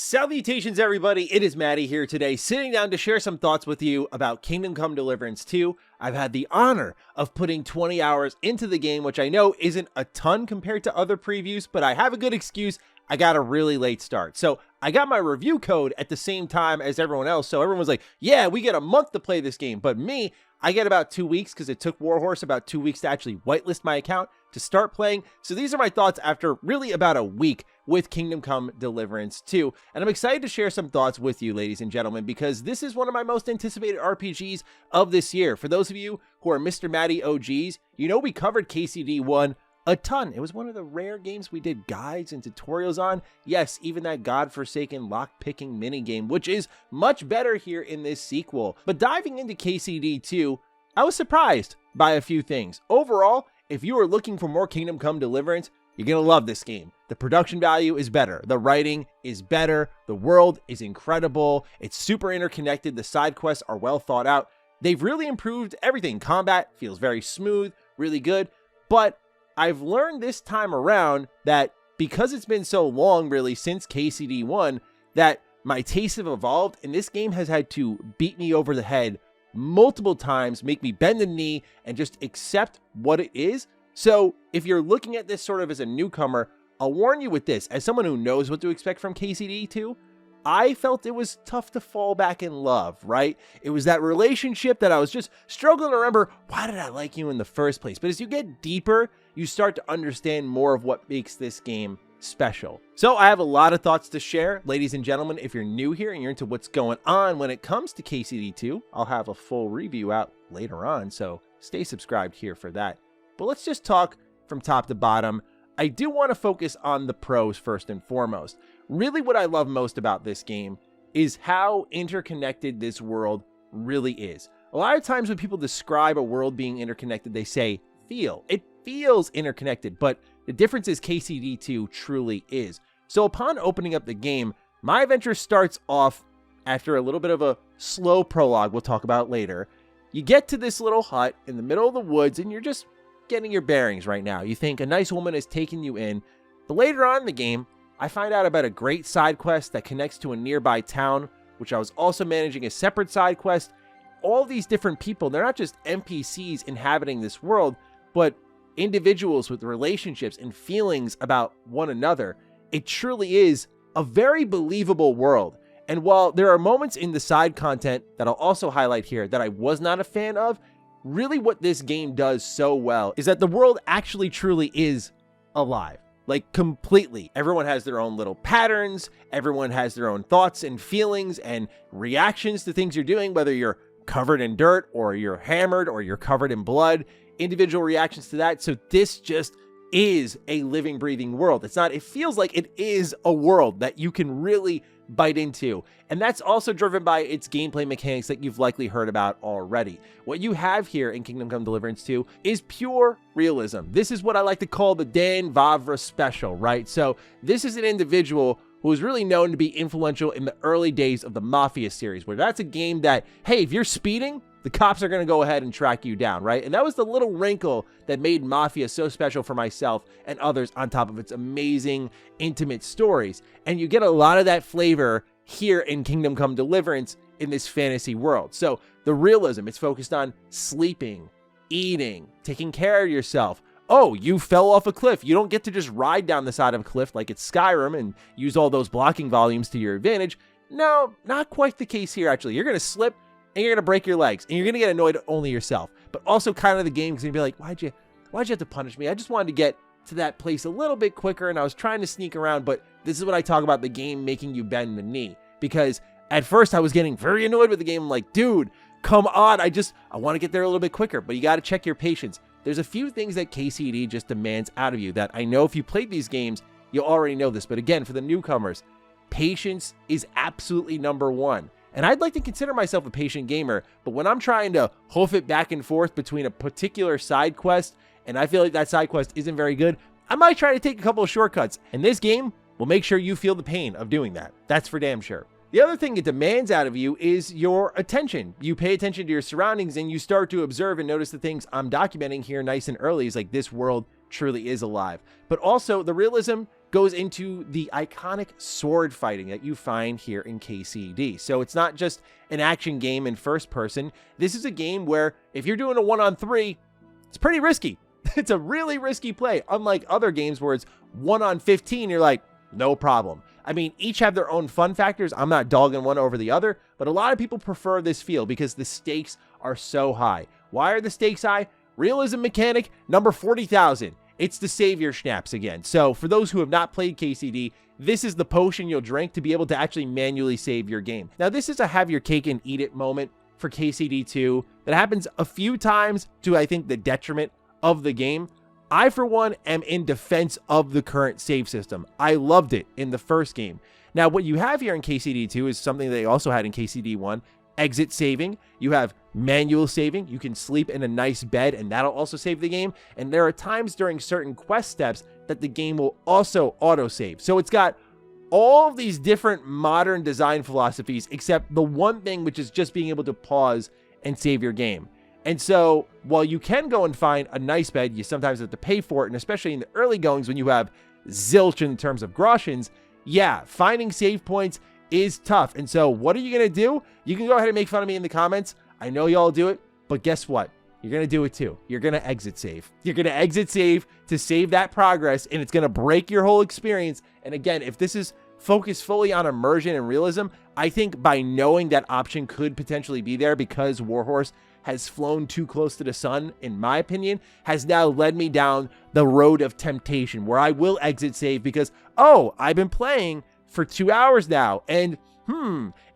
Salutations everybody, it is Matty here today, sitting down to share some thoughts with you about Kingdom Come Deliverance 2. I've had the honor of putting 20 hours into the game, which I know isn't a ton compared to other previews, but I have a good excuse. I got a really late start. So I got my review code at the same time as everyone else, so everyone was like, yeah, we get a month to play this game, but me, I get about 2 weeks because it took Warhorse about 2 weeks to actually whitelist my account to start playing. So these are my thoughts after really about a week with Kingdom Come Deliverance 2. And I'm excited to share some thoughts with you, ladies and gentlemen, because this is one of my most anticipated RPGs of this year. For those of you who are Mr. Matty OGs, you know we covered KCD 1 a ton. It was one of the rare games we did guides and tutorials on. Yes, even that godforsaken lock-picking minigame, which is much better here in this sequel. But diving into KCD 2, I was surprised by a few things. Overall, if you are looking for more Kingdom Come Deliverance, you're going to love this game. The production value is better. The writing is better. The world is incredible. It's super interconnected. The side quests are well thought out. They've really improved everything. Combat feels very smooth, really good. But I've learned this time around that because it's been so long really since KCD 1, that my tastes have evolved and this game has had to beat me over the head multiple times, make me bend the knee and just accept what it is. So if you're looking at this sort of as a newcomer, I'll warn you with this. As someone who knows what to expect from KCD 2, I felt it was tough to fall back in love, right? It was that relationship that I was just struggling to remember, why did I like you in the first place? But as you get deeper, you start to understand more of what makes this game special. So I have a lot of thoughts to share. Ladies and gentlemen, if you're new here and you're into what's going on when it comes to KCD 2, I'll have a full review out later on, so stay subscribed here for that. But let's just talk from top to bottom. I do want to focus on the pros first and foremost. Really what I love most about this game is how interconnected this world really is. A lot of times when people describe a world being interconnected, they say feel. It feels interconnected, but the difference is KCD 2 truly is. So upon opening up the game, my adventure starts off after a little bit of a slow prologue we'll talk about later. You get to this little hut in the middle of the woods and you're just getting your bearings right now. You think a nice woman is taking you in, but later on in the game, I find out about a great side quest that connects to a nearby town, which I was also managing a separate side quest. All these different people, they're not just NPCs inhabiting this world, but individuals with relationships and feelings about one another. It truly is a very believable world. And while there are moments in the side content that I'll also highlight here that I was not a fan of, really what this game does so well is that the world actually truly is alive. Like completely. Everyone has their own little patterns. Everyone has their own thoughts and feelings and reactions to things you're doing, whether you're covered in dirt or you're hammered or you're covered in blood, individual reactions to that. So this just is a living, breathing world. It feels like it is a world that you can really bite into. And that's also driven by its gameplay mechanics that you've likely heard about already. What you have here in Kingdom Come Deliverance 2 is pure realism. This is what I like to call the Dan Vavra special, right? So this is an individual who is really known to be influential in the early days of the Mafia series, where that's a game that, hey, if you're speeding, the cops are going to go ahead and track you down, right? And that was the little wrinkle that made Mafia so special for myself and others on top of its amazing, intimate stories. And you get a lot of that flavor here in Kingdom Come Deliverance in this fantasy world. So the realism, it's focused on sleeping, eating, taking care of yourself. Oh, you fell off a cliff. You don't get to just ride down the side of a cliff like it's Skyrim and use all those blocking volumes to your advantage. No, not quite the case here, actually. You're going to slip and you're going to break your legs, and you're going to get annoyed at only yourself. But also kind of the game is going to be like, why'd you have to punish me? I just wanted to get to that place a little bit quicker, and I was trying to sneak around, but this is what I talk about the game making you bend the knee. Because at first I was getting very annoyed with the game. I'm like, dude, come on. I want to get there a little bit quicker, but you got to check your patience. There's a few things that KCD just demands out of you that I know if you played these games, you already know this. But again, for the newcomers, patience is absolutely number one. And I'd like to consider myself a patient gamer, but when I'm trying to hoof it back and forth between a particular side quest, and I feel like that side quest isn't very good, I might try to take a couple of shortcuts. And this game will make sure you feel the pain of doing that. That's for damn sure. The other thing it demands out of you is your attention. You pay attention to your surroundings and you start to observe and notice the things I'm documenting here nice and early. Is like this world truly is alive. But also the realism goes into the iconic sword fighting that you find here in KCD. So it's not just an action game in first person. This is a game where if you're doing a 1-on-3, it's pretty risky. It's a really risky play, unlike other games where it's 1-on-15, you're like, no problem. I mean, each have their own fun factors. I'm not dogging one over the other, but a lot of people prefer this feel because the stakes are so high. Why are the stakes high? Realism mechanic, number 40,000. It's the savior schnapps again. So for those who have not played KCD, this is the potion you'll drink to be able to actually manually save your game. Now, this is a have your cake and eat it moment for KCD 2 that happens a few times to, I think, the detriment of the game. I, for one, am in defense of the current save system. I loved it in the first game. Now, what you have here in KCD 2 is something they also had in KCD 1, exit saving. You have manual saving. You can sleep in a nice bed and that'll also save the game. And there are times during certain quest steps that the game will also auto-save. So it's got all of these different modern design philosophies, except the one thing, which is just being able to pause and save your game. And so while you can go and find a nice bed, you sometimes have to pay for it. And especially in the early goings when you have zilch in terms of groshens, yeah, finding save points is tough. And so what are you going to do? You can go ahead and make fun of me in the comments. I know y'all do it, but guess what? You're going to do it too. You're going to exit save. You're going to exit save to save that progress, and it's going to break your whole experience. And again, if this is focused fully on immersion and realism, I think by knowing that option could potentially be there because Warhorse has flown too close to the sun, in my opinion, has now led me down the road of temptation where I will exit save because, oh, I've been playing for 2 hours now, and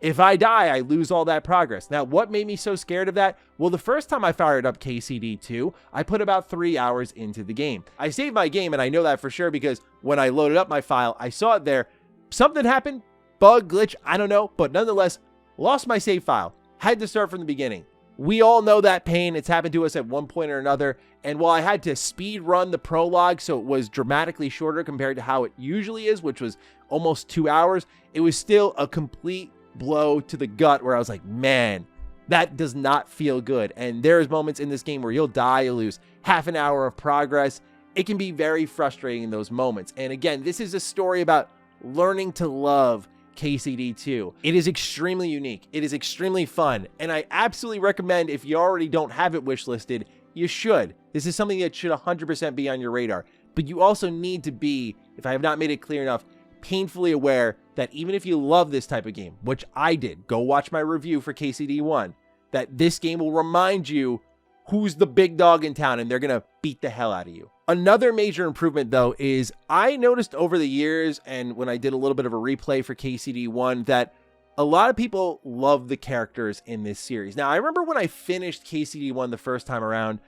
if I die, I lose all that progress. Now, what made me so scared of that? Well, the first time I fired up KCD 2, I put about 3 hours into the game. I saved my game, and I know that for sure because when I loaded up my file, I saw it there. Something happened, bug, glitch, I don't know, but nonetheless, lost my save file. Had to start from the beginning. We all know that pain. It's happened to us at one point or another. And while I had to speed run the prologue so it was dramatically shorter compared to how it usually is, which was almost 2 hours, it was still a complete blow to the gut where I was like, man, that does not feel good. And there's moments in this game where you'll die, you'll lose half an hour of progress. It can be very frustrating in those moments. And again, this is a story about learning to love KCD 2. It is extremely unique. It is extremely fun. And I absolutely recommend, if you already don't have it wishlisted, you should. This is something that should 100% be on your radar. But you also need to be, if I have not made it clear enough, painfully aware that even if you love this type of game, which I did, go watch my review for KCD 1, that this game will remind you who's the big dog in town and they're going to beat the hell out of you. Another major improvement, though, is I noticed over the years and when I did a little bit of a replay for KCD 1 that a lot of people love the characters in this series. Now, I remember when I finished KCD 1 the first time around,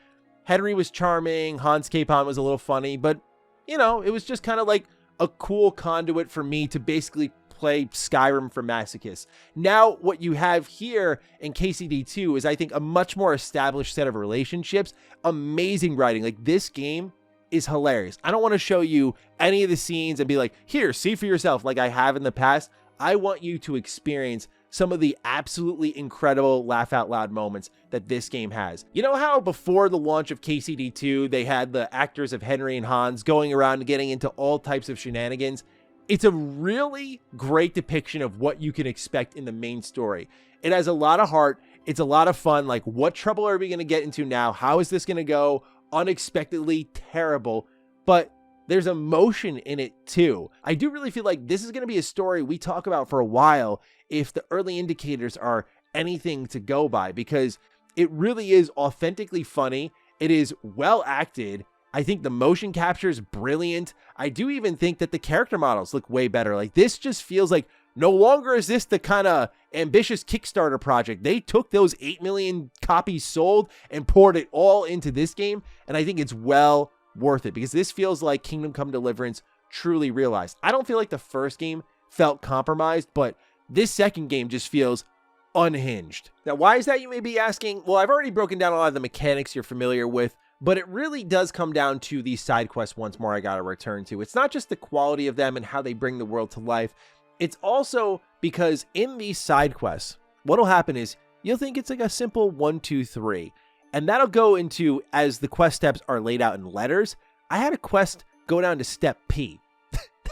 Henry was charming, Hans Capon was a little funny, but, you know, it was just kind of like a cool conduit for me to basically play Skyrim for masochists. Now, what you have here in KCD 2 is, I think, a much more established set of relationships, amazing writing. Like, this game is hilarious. I don't want to show you any of the scenes and be like, here, see for yourself like I have in the past. I want you to experience some of the absolutely incredible laugh out loud moments that this game has. You know how before the launch of KCD 2, they had the actors of Henry and Hans going around and getting into all types of shenanigans? It's a really great depiction of what you can expect in the main story. It has a lot of heart. It's a lot of fun. Like, what trouble are we going to get into now? How is this going to go? Unexpectedly terrible, but there's emotion in it too. I do really feel like this is going to be a story we talk about for a while if the early indicators are anything to go by, because it really is authentically funny. It is well acted. I think the motion capture is brilliant. I do even think that the character models look way better. Like, this just feels like no longer is this the kind of ambitious Kickstarter project. They took those 8 million copies sold and poured it all into this game. And I think it's well worth it because this feels like Kingdom Come Deliverance truly realized. I don't feel like the first game felt compromised, but this second game just feels unhinged. Now, why is that, you may be asking? Well, I've already broken down a lot of the mechanics you're familiar with, but it really does come down to these side quests once more I got to return to. It's not just the quality of them and how they bring the world to life. It's also because in these side quests, what'll happen is you'll think it's like a simple 1, 2, 3. And that'll go into, as the quest steps are laid out in letters, I had a quest go down to step P.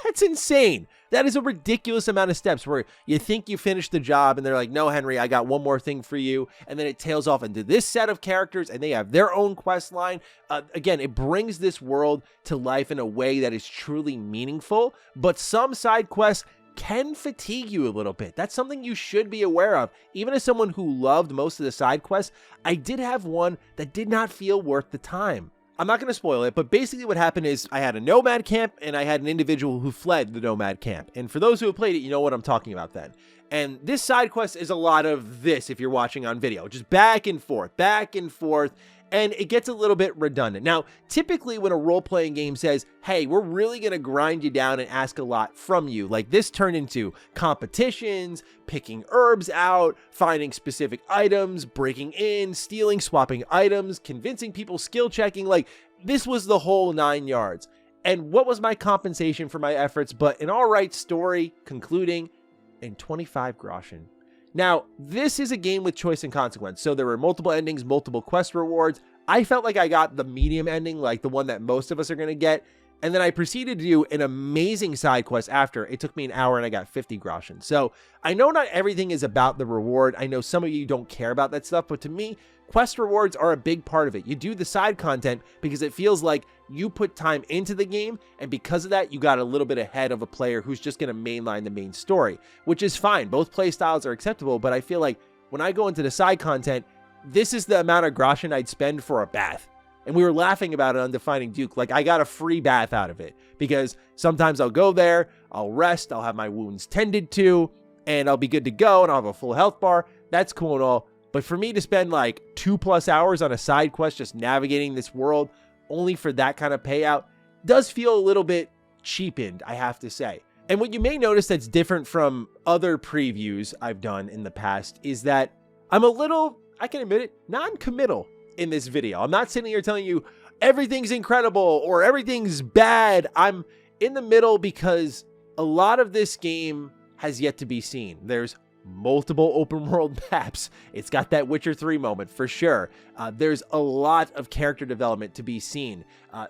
That's insane. That is a ridiculous amount of steps where you think you finished the job and they're like, no, Henry, I got one more thing for you. And then it tails off into this set of characters and they have their own quest line. Again, it brings this world to life in a way that is truly meaningful, but some side quests can fatigue you a little bit. That's something you should be aware of. Even as someone who loved most of the side quests, I did have one that did not feel worth the time. I'm not going to spoil it, but basically what happened is I had a nomad camp and I had an individual who fled the nomad camp. And for those who have played it, you know what I'm talking about then. And this side quest is a lot of this if you're watching on video, just back and forth, and it gets a little bit redundant. Now, typically when a role-playing game says, hey, we're really going to grind you down and ask a lot from you, like this turned into competitions, picking herbs out, finding specific items, breaking in, stealing, swapping items, convincing people, skill checking, like this was the whole 9 yards. And what was my compensation for my efforts but an alright story concluding in 25 groschen. Now, this is a game with choice and consequence, so there were multiple endings, multiple quest rewards. I felt like I got the medium ending, like the one that most of us are going to get, and then I proceeded to do an amazing side quest after. It took me an hour and I got 50 groschen. So I know not everything is about the reward. I know some of you don't care about that stuff, but to me, quest rewards are a big part of it. You do the side content because it feels like you put time into the game, and because of that, you got a little bit ahead of a player who's just going to mainline the main story, which is fine. Both play styles are acceptable, but I feel like when I go into the side content, this is the amount of groschen I'd spend for a bath. And we were laughing about it on Defining Duke. Like, I got a free bath out of it because sometimes I'll go there, I'll rest, I'll have my wounds tended to, and I'll be good to go, and I'll have a full health bar. That's cool and all. But for me to spend like 2+ hours on a side quest just navigating this world only for that kind of payout does feel a little bit cheapened, I have to say. And what you may notice that's different from other previews I've done in the past is that I'm a little, I can admit it, non-committal in this video. I'm not sitting here telling you everything's incredible or everything's bad. I'm in the middle because a lot of this game has yet to be seen. There's multiple open world maps. It's got that Witcher 3 moment for sure. There's a lot of character development to be seen.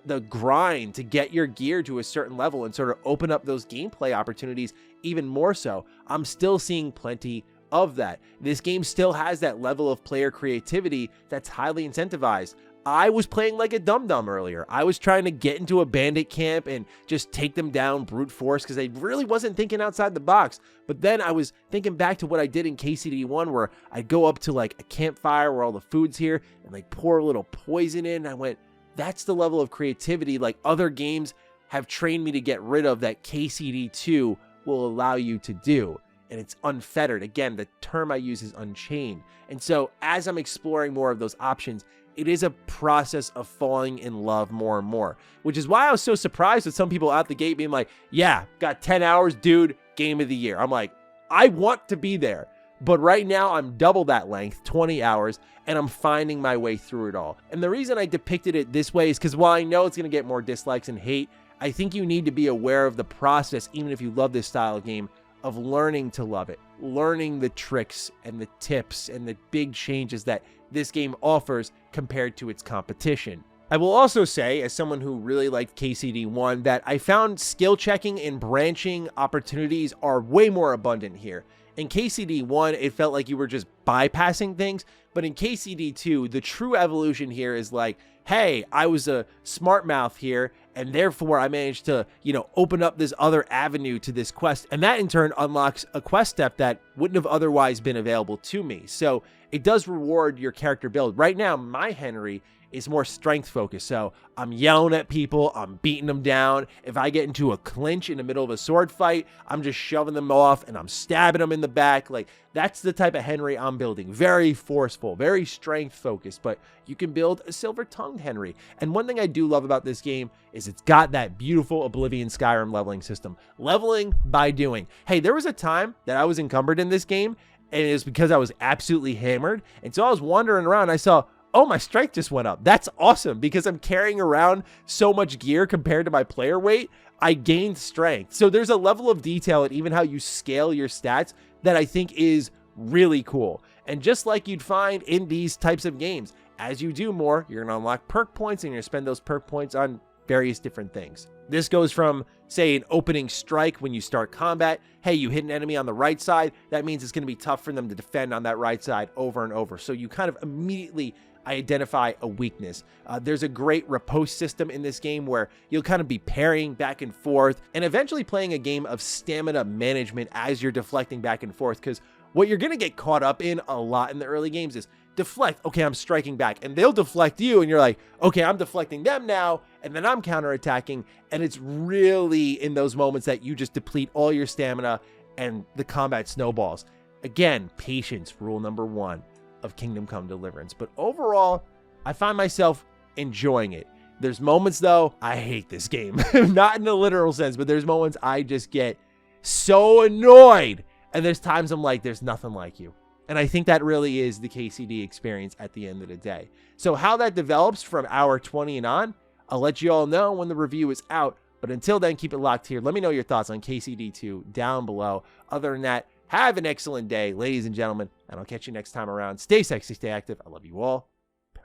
The grind to get your gear to a certain level and sort of open up those gameplay opportunities even more so. I'm still seeing plenty of that. This game still has that level of player creativity that's highly incentivized. I was playing like a dum-dum earlier. I was trying to get into a bandit camp and just take them down brute force because I really wasn't thinking outside the box. But then I was thinking back to what I did in KCD1 where I'd go up to like a campfire where all the food's here and like pour a little poison in. And I went, that's the level of creativity like other games have trained me to get rid of that KCD2 will allow you to do. And it's unfettered. Again, the term I use is unchained. And so as I'm exploring more of those options, it is a process of falling in love more and more, which is why I was so surprised with some people out the gate being like, yeah, got 10 hours, dude, game of the year. I'm like, I want to be there. But right now I'm double that length, 20 hours, and I'm finding my way through it all. And the reason I depicted it this way is because while I know it's going to get more dislikes and hate, I think you need to be aware of the process, even if you love this style of game, of learning to love it, learning the tricks and the tips and the big changes that this game offers compared to its competition. I will also say, as someone who really liked KCD1, that I found skill checking and branching opportunities are way more abundant here. In KCD1, it felt like you were just bypassing things, but in KCD2, the true evolution here is like, hey, I was a smart mouth here, and therefore I managed to, open up this other avenue to this quest, and that in turn unlocks a quest step that wouldn't have otherwise been available to me. So it does reward your character build. Right now, my Henry is more strength focused. So I'm yelling at people, I'm beating them down. If I get into a clinch in the middle of a sword fight, I'm just shoving them off and I'm stabbing them in the back. Like, that's the type of Henry I'm building. Very forceful, very strength focused, but you can build a silver-tongued Henry. And one thing I do love about this game is it's got that beautiful Oblivion Skyrim leveling system. Leveling by doing. Hey, there was a time that I was encumbered in this game, and it was because I was absolutely hammered. And so I was wandering around, and I saw, oh, my strength just went up. That's awesome because I'm carrying around so much gear compared to my player weight. I gained strength. So there's a level of detail at even how you scale your stats that I think is really cool. And just like you'd find in these types of games, as you do more, you're going to unlock perk points and you're going to spend those perk points on various different things. This goes from, say, an opening strike when you start combat. Hey, you hit an enemy on the right side. That means it's going to be tough for them to defend on that right side over and over. So you kind of immediately identify a weakness. There's a great riposte system in this game where you'll kind of be parrying back and forth and eventually playing a game of stamina management as you're deflecting back and forth, because what you're going to get caught up in a lot in the early games is deflect. Okay, I'm striking back, and they'll deflect you, and you're like, okay, I'm deflecting them now, and then I'm counterattacking, and it's really in those moments that you just deplete all your stamina and the combat snowballs. Again, patience, rule number 1 of Kingdom Come Deliverance. But overall, I find myself enjoying it. There's moments, though, I hate this game. Not in the literal sense, but there's moments I just get so annoyed. And there's times I'm like, there's nothing like you. And I think that really is the KCD experience at the end of the day. So how that develops from hour 20 and on, I'll let you all know when the review is out. But until then, keep it locked here. Let me know your thoughts on KCD 2 down below. Other than that, have an excellent day, ladies and gentlemen. And I'll catch you next time around. Stay sexy, stay active. I love you all.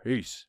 Peace.